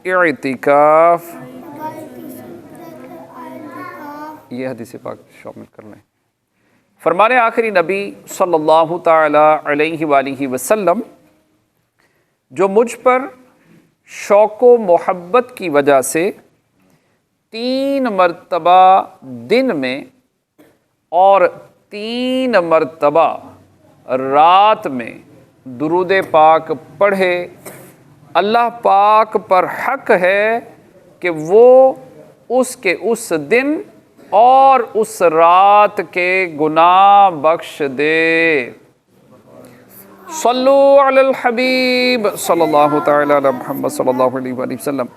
اعتکاف، یہ حدیث پاک شامل کر لیں۔ فرمان آخری نبی صلی اللہ تعالی علیہ وآلہ وسلم، جو مجھ پر شوق و محبت کی وجہ سے 3 مرتبہ دن میں اور 3 مرتبہ رات میں درود پاک پڑھے، اللہ پاک پر حق ہے کہ وہ اس دن اور اس رات کے گناہ بخش دے۔ صلو علی الحبیب صلی اللہ تعالی علی محمد صلی اللہ علیہ وآلہ وسلم۔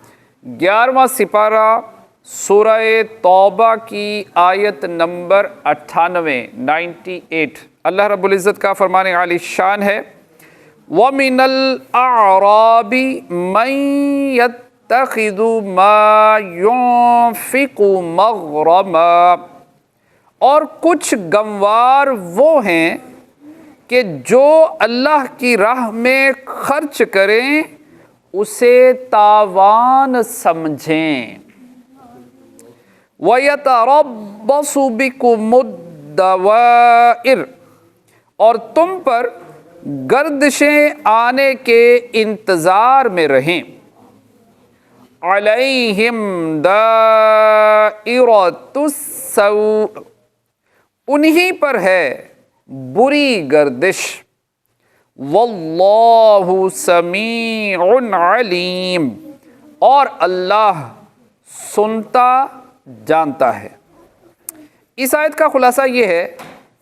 11واں سپارہ سورہ توبہ کی آیت نمبر 98 اللہ رب العزت کا فرمان عالی شان ہے، وَمِنَ الْأَعْرَابِ مَن يَتَّخِذُ مَا يُنفِقُ مَغْرَمًا، اور کچھ گنوار وہ ہیں کہ جو اللہ کی راہ میں خرچ کریں اسے تاوان سمجھیں، وَيَتَرَبَّصُ بِكُمُ الدَّوَائِرَ، اور تم پر گردشیں آنے کے انتظار میں رہیں، عَلَيْهِمْ دَائِرَةُ السَّوْءِ، انہی پر ہے بری گردش، وَاللَّهُ سَمِيعٌ عَلِيمٌ، اور اللہ سنتا جانتا ہے۔ اس آیت کا خلاصہ یہ ہے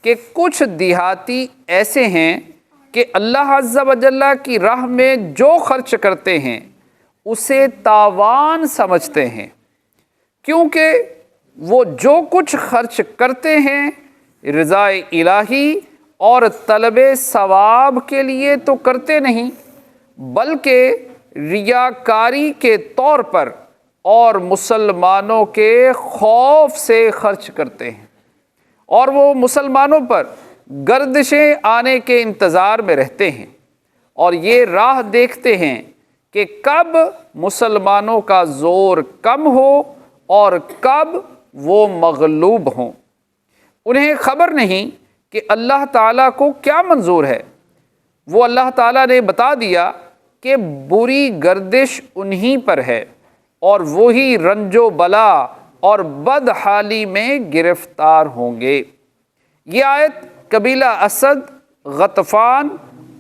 کہ کچھ دیہاتی ایسے ہیں کہ اللہ عز و جل کی راہ میں جو خرچ کرتے ہیں اسے تاوان سمجھتے ہیں، کیونکہ وہ جو کچھ خرچ کرتے ہیں رضا الہی اور طلب ثواب کے لیے تو کرتے نہیں، بلکہ ریاکاری کے طور پر اور مسلمانوں کے خوف سے خرچ کرتے ہیں، اور وہ مسلمانوں پر گردشیں آنے کے انتظار میں رہتے ہیں، اور یہ راہ دیکھتے ہیں کہ کب مسلمانوں کا زور کم ہو اور کب وہ مغلوب ہوں۔ انہیں خبر نہیں کہ اللہ تعالیٰ کو کیا منظور ہے۔ وہ اللہ تعالیٰ نے بتا دیا کہ بری گردش انہی پر ہے اور وہی رنج و بلا اور بدحالی میں گرفتار ہوں گے۔ یہ آیت قبیلہ اسد، غطفان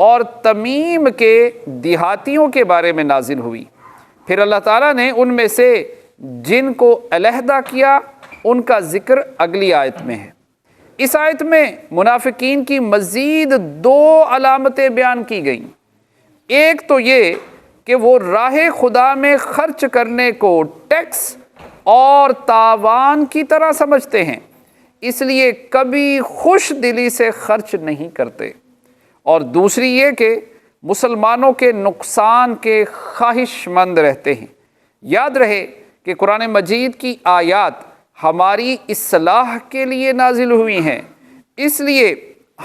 اور تمیم کے دیہاتیوں کے بارے میں نازل ہوئی۔ پھر اللہ تعالیٰ نے ان میں سے جن کو علیحدہ کیا ان کا ذکر اگلی آیت میں ہے۔ اس آیت میں منافقین کی مزید 2 علامتیں بیان کی گئیں۔ ایک تو یہ کہ وہ راہ خدا میں خرچ کرنے کو ٹیکس اور تاوان کی طرح سمجھتے ہیں، اس لیے کبھی خوش دلی سے خرچ نہیں کرتے، اور دوسری یہ کہ مسلمانوں کے نقصان کے خواہش مند رہتے ہیں۔ یاد رہے کہ قرآن مجید کی آیات ہماری اصلاح کے لیے نازل ہوئی ہیں، اس لیے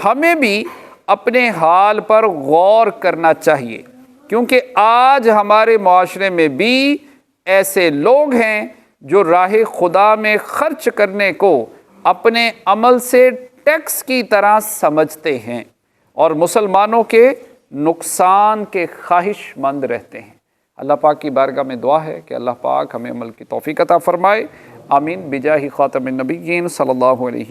ہمیں بھی اپنے حال پر غور کرنا چاہیے، کیونکہ آج ہمارے معاشرے میں بھی ایسے لوگ ہیں جو راہ خدا میں خرچ کرنے کو اپنے عمل سے ٹیکس کی طرح سمجھتے ہیں اور مسلمانوں کے نقصان کے خواہش مند رہتے ہیں۔ اللہ پاک کی بارگاہ میں دعا ہے کہ اللہ پاک ہمیں عمل کی توفیق عطا فرمائے، آمین، بجاہ خاتم النبیین صلی اللہ علیہ